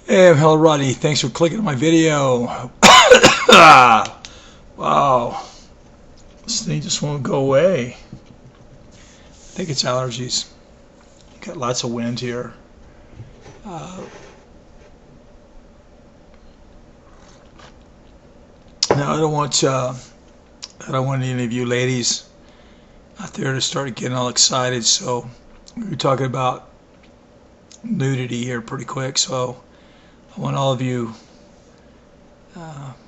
Hey, I'm hellorodney. Thanks for clicking on my video. Wow, this thing just won't go away. I think it's allergies. Got lots of wind here. Now I don't want any of you ladies out there to start getting all excited. So we're talking about nudity here pretty quick. So I want all of you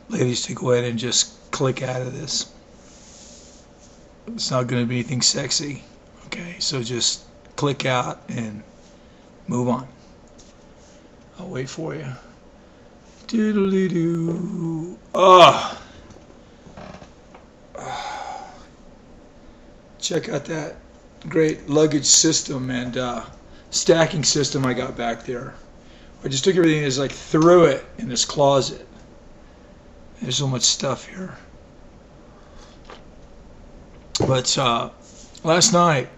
ladies to go ahead and just click out of this. It's not going to be anything sexy. Okay, so just click out and move on. I'll wait for you. Doodly-doo. Oh. Check out that great luggage system and stacking system I got back there. I just took everything and just like threw it in this closet. There's so much stuff here. But last night,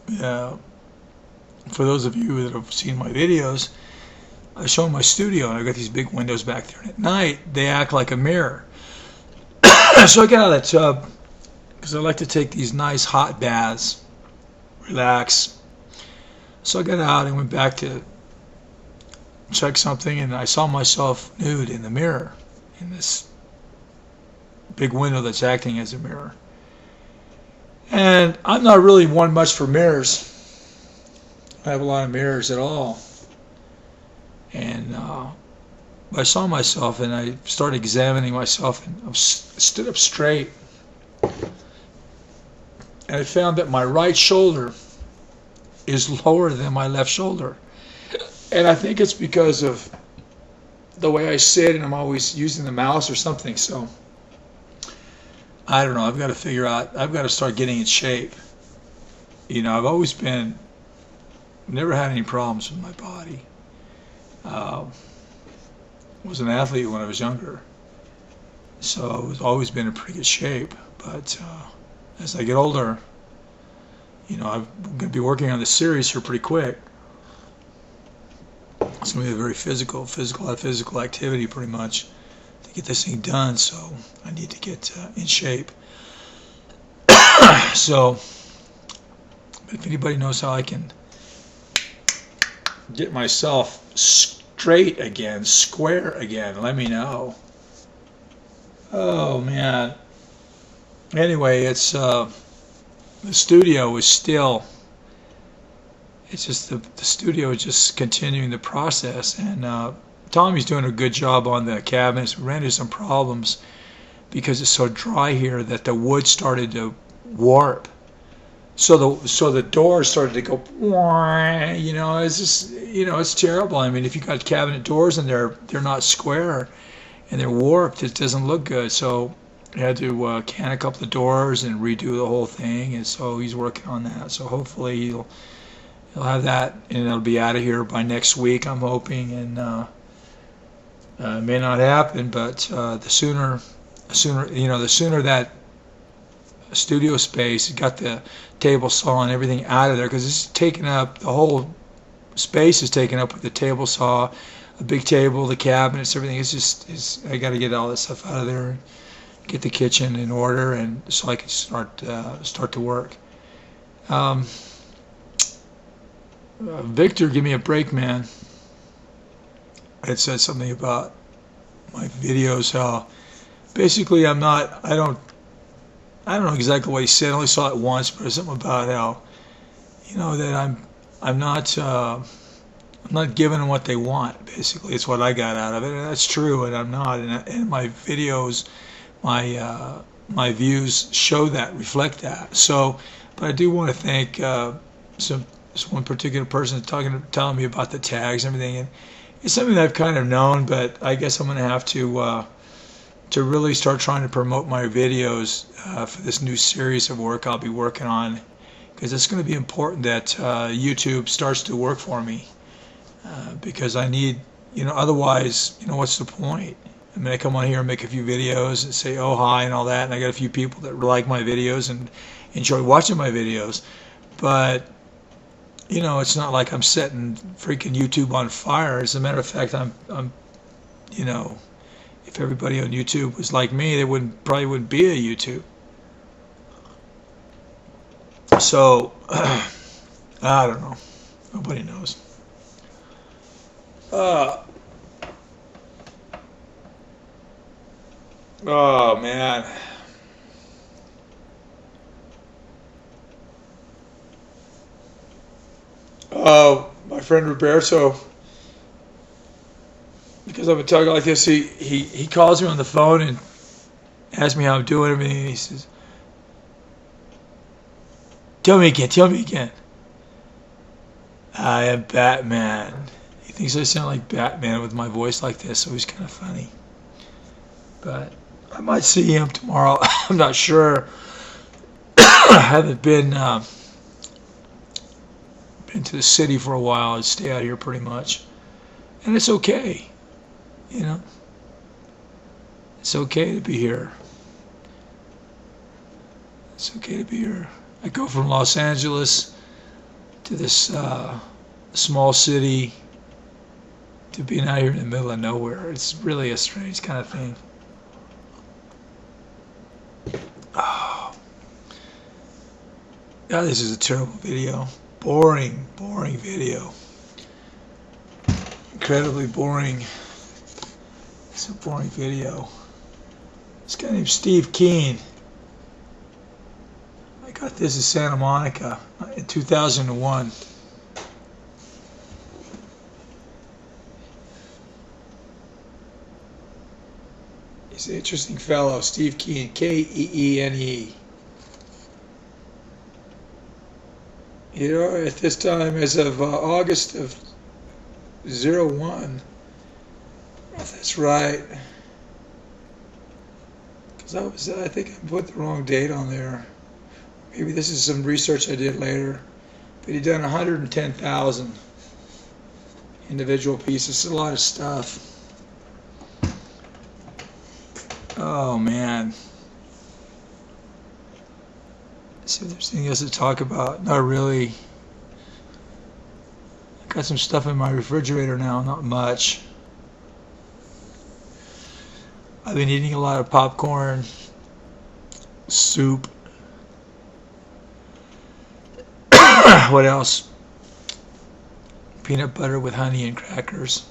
for those of you that have seen my videos, I showed my studio and I got these big windows back there. And at night, they act like a mirror. So I got out of that tub because I like to take these nice hot baths, relax. So I got out and went back to check something, and I saw myself nude in the mirror in this big window that's acting as a mirror. And I'm not really one much for mirrors. I have a lot of mirrors at all. And I saw myself and I started examining myself, and I stood up straight. And I found that my right shoulder is lower than my left shoulder. And I think it's because of the way I sit, and I'm always using the mouse or something. So I don't know. I've got to figure out. I've got to start getting in shape. You know, I've always been, never had any problems with my body. Was an athlete when I was younger, so I've always been in pretty good shape. But as I get older, you know, I'm going to be working on this series here pretty quick. It's going to be a very physical activity pretty much to get this thing done. So I need to get in shape. So if anybody knows how I can get myself straight again, square again, let me know. Oh man. Anyway, it's the studio is still, it's just the studio is just continuing the process, and Tommy's doing a good job on the cabinets. We ran into some problems because it's so dry here that the wood started to warp. So the doors started to go, you know, it's just, you know, it's terrible. I mean, if you got cabinet doors and they're not square and they're warped, it doesn't look good. So I had to can a couple of doors and redo the whole thing, and so he's working on that. So hopefully he'll have that, and it'll be out of here by next week, I'm hoping. And it may not happen, but the sooner that studio space, got the table saw and everything out of there, because it's taken up, the whole space is taken up with the table saw, a big table, the cabinets, everything. I got to get all this stuff out of there, get the kitchen in order, and so I can start to work. Victor, give me a break, man. It said something about my videos, how basically I don't know exactly what he said. I only saw it once, but it was something about how, you know, that I'm not giving them what they want. Basically, it's what I got out of it, and that's true. And I'm not. And my videos, my views show that, reflect that. So, but I do want to thank this one particular person telling me about the tags and everything. And it's something that I've kind of known, but I guess I'm going to have to really start trying to promote my videos for this new series of work I'll be working on, because it's going to be important that YouTube starts to work for me, because I need, you know, otherwise, you know, what's the point? I mean, I come on here and make a few videos and say, oh, hi, and all that, and I got a few people that like my videos and enjoy watching my videos, but it's not like I'm setting freaking YouTube on fire. As a matter of fact, I'm, if everybody on YouTube was like me, there probably wouldn't be a YouTube. So, I don't know. Nobody knows. Oh man. My friend Roberto, because I've been talking like this, he calls me on the phone and asks me how I'm doing and everything. And he says, tell me again. I am Batman. He thinks I sound like Batman with my voice like this, so he's kind of funny. But I might see him tomorrow. I'm not sure. I haven't been to the city for a while. I stay out here pretty much, and it's okay. It's okay to be here. It's okay to be here. I go from Los Angeles to this small city to being out here in the middle of nowhere. It's really a strange kind of thing. Oh, God, this is a terrible video. Boring video. Incredibly boring. It's a boring video. This guy named Steve Keen. I got this in Santa Monica in 2001. He's an interesting fellow, Steve Keen, Keene. At this time, as of August of '01, if that's right, because I think I put the wrong date on there. Maybe this is some research I did later. But he done 110,000 individual pieces. It's a lot of stuff. Oh man. Let's see if there's anything else to talk about. Not really. I got some stuff in my refrigerator now, not much. I've been eating a lot of popcorn, soup. What else? Peanut butter with honey and crackers.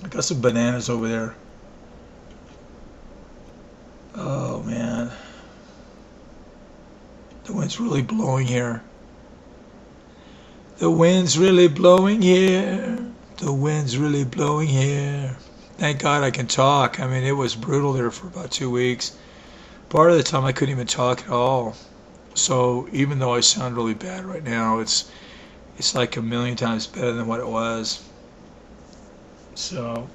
I got some bananas over there. Oh man. The wind's really blowing here. The wind's really blowing here. The wind's really blowing here. Thank God I can talk. I mean, it was brutal there for about 2 weeks. Part of the time I couldn't even talk at all. So even though I sound really bad right now, it's like a million times better than what it was. So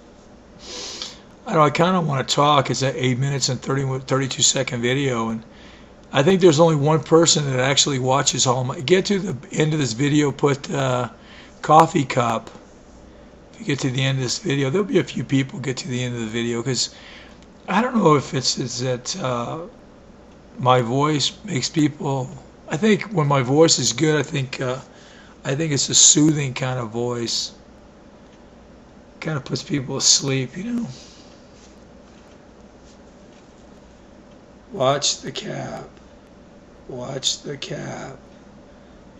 I kind of want to talk. It's an 8 minutes and 32 second video, and I think there's only one person that actually watches all my. Get to the end of this video, put coffee cup. If you get to the end of this video, there'll be a few people get to the end of the video, because I don't know if it's that my voice makes people. I think when my voice is good, I think it's a soothing kind of voice. Kind of puts people to sleep, Watch the cap. Watch the cap.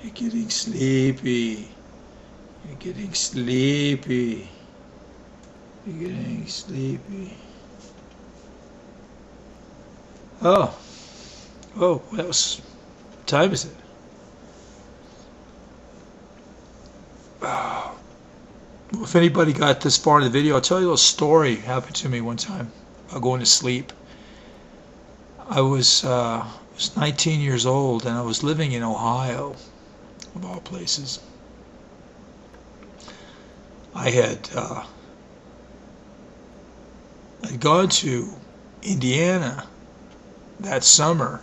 You're getting sleepy. You're getting sleepy. You're getting sleepy. Oh, what else? What time is it? Oh. Well, if anybody got this far in the video, I'll tell you a little story happened to me one time about going to sleep. I was 19 years old, and I was living in Ohio, of all places. I had I'd gone to Indiana that summer,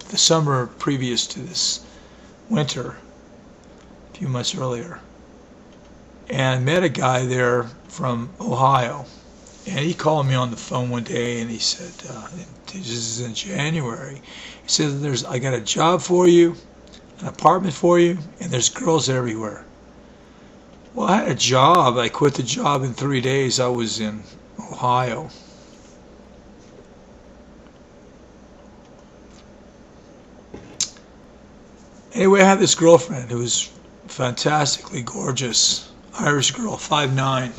the summer previous to this winter, a few months earlier, and met a guy there from Ohio. And he called me on the phone one day, and he said, this is in January, he said, I got a job for you. an apartment for you, and there's girls everywhere. Well, I had a job. I quit the job in 3 days. I was in Ohio. Anyway, I had this girlfriend who was fantastically gorgeous, Irish girl, 5'9",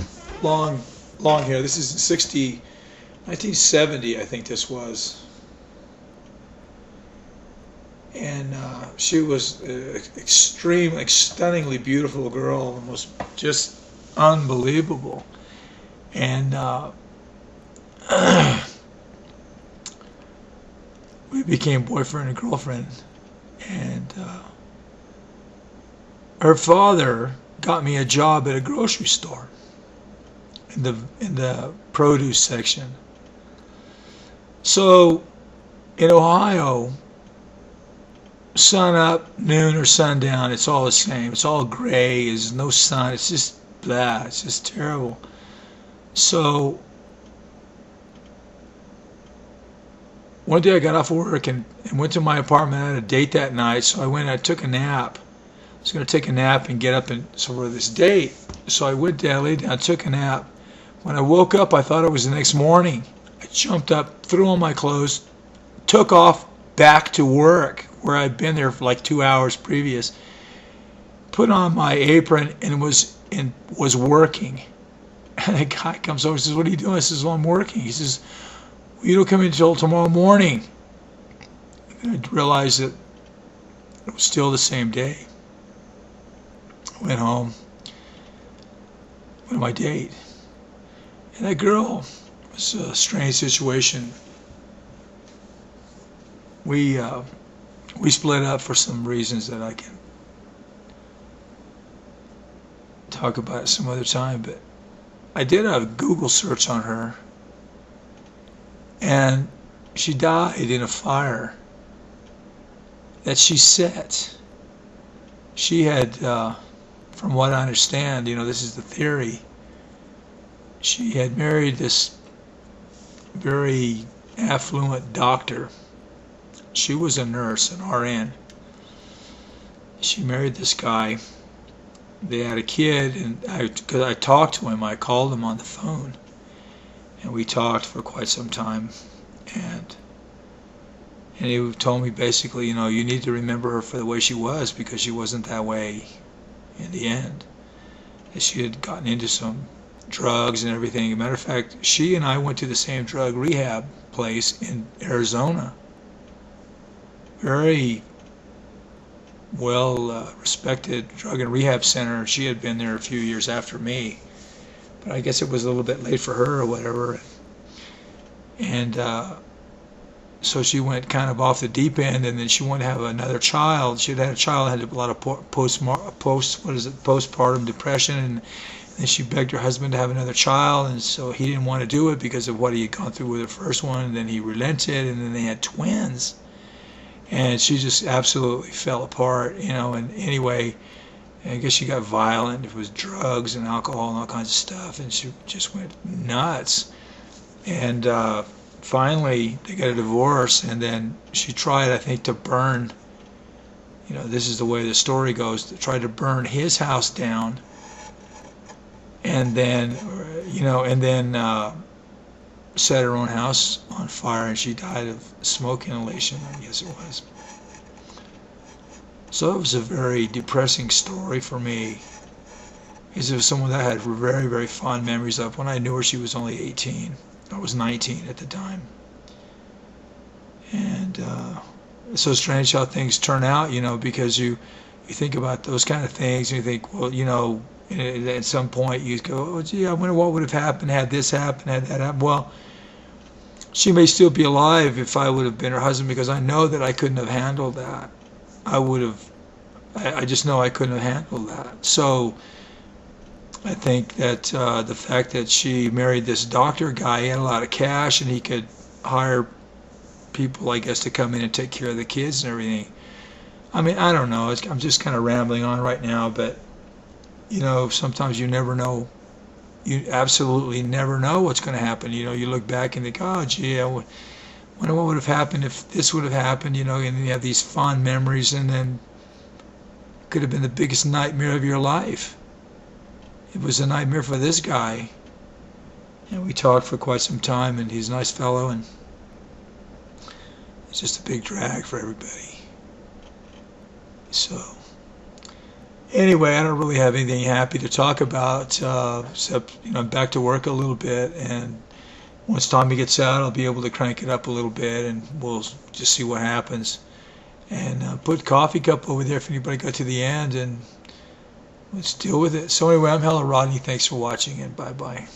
long hair. This is 1970, I think this was. And she was extremely, stunningly beautiful girl, and was just unbelievable. And we became boyfriend and girlfriend. And her father got me a job at a grocery store in the produce section. So in Ohio, sun up, noon, or sundown, it's all the same. It's all gray. There's no sun. It's just blah. It's just terrible. So one day I got off work and went to my apartment. I had a date that night, so I went and I took a nap. I was going to take a nap and get up and for this date. So I went down, laid down, took a nap. When I woke up, I thought it was the next morning. I jumped up, threw on my clothes, took off back to work where I'd been there for like 2 hours previous. Put on my apron and was working. And the guy comes over and says, "What are you doing?" I says, "Well, I'm working." He says, "Well, you don't come in until tomorrow morning." And I realized that it was still the same day. I went home, went on my date. And that girl was a strange situation. We split up for some reasons that I can talk about some other time, but I did a Google search on her, and she died in a fire that she set. She had, from what I understand, this is the theory, she had married this very affluent doctor. She was a nurse, an RN. She married this guy. They had a kid, and because I talked to him, I called him on the phone, and we talked for quite some time, and he told me basically, you need to remember her for the way she was, because she wasn't that way in the end. That she had gotten into some drugs and everything. As a matter of fact, she and I went to the same drug rehab place in Arizona. Very well respected drug and rehab center. She had been there a few years after me, but I guess it was a little bit late for her or whatever. And so she went kind of off the deep end, and then she wanted to have another child. She had had a child, had a lot of postpartum depression, and then she begged her husband to have another child, and so he didn't want to do it because of what he had gone through with her first one, and then he relented, and then they had twins. And she just absolutely fell apart, and anyway, I guess she got violent. It was drugs and alcohol and all kinds of stuff, and she just went nuts. And finally, they got a divorce, and then she tried, I think, to burn, this is the way the story goes, to try to burn his house down, and then, set her own house on fire, and she died of smoke inhalation, I guess it was. So it was a very depressing story for me, because it was someone that I had very, very fond memories of. When I knew her, she was only 18. I was 19 at the time. And it's so strange how things turn out, because you think about those kind of things, and you think, well, at some point you go, oh, gee, I wonder what would have happened had this happened, had that happened. Well, she may still be alive if I would have been her husband, because I know that I couldn't have handled that. I just know I couldn't have handled that. So I think that the fact that she married this doctor guy, he had a lot of cash, and he could hire people, I guess, to come in and take care of the kids and everything. I mean, I don't know. I'm just kind of rambling on right now, but sometimes you never know. You absolutely never know what's going to happen. You look back and think, oh, gee, I wonder what would have happened if this would have happened, and you have these fond memories, and then could have been the biggest nightmare of your life. It was a nightmare for this guy. And we talked for quite some time, and he's a nice fellow, and it's just a big drag for everybody. So, anyway, I don't really have anything happy to talk about, except, I'm back to work a little bit, and once Tommy gets out, I'll be able to crank it up a little bit, and we'll just see what happens. And put coffee cup over there if anybody got to the end, and let's deal with it. So anyway, I'm Hello Rodney. Thanks for watching, and bye-bye.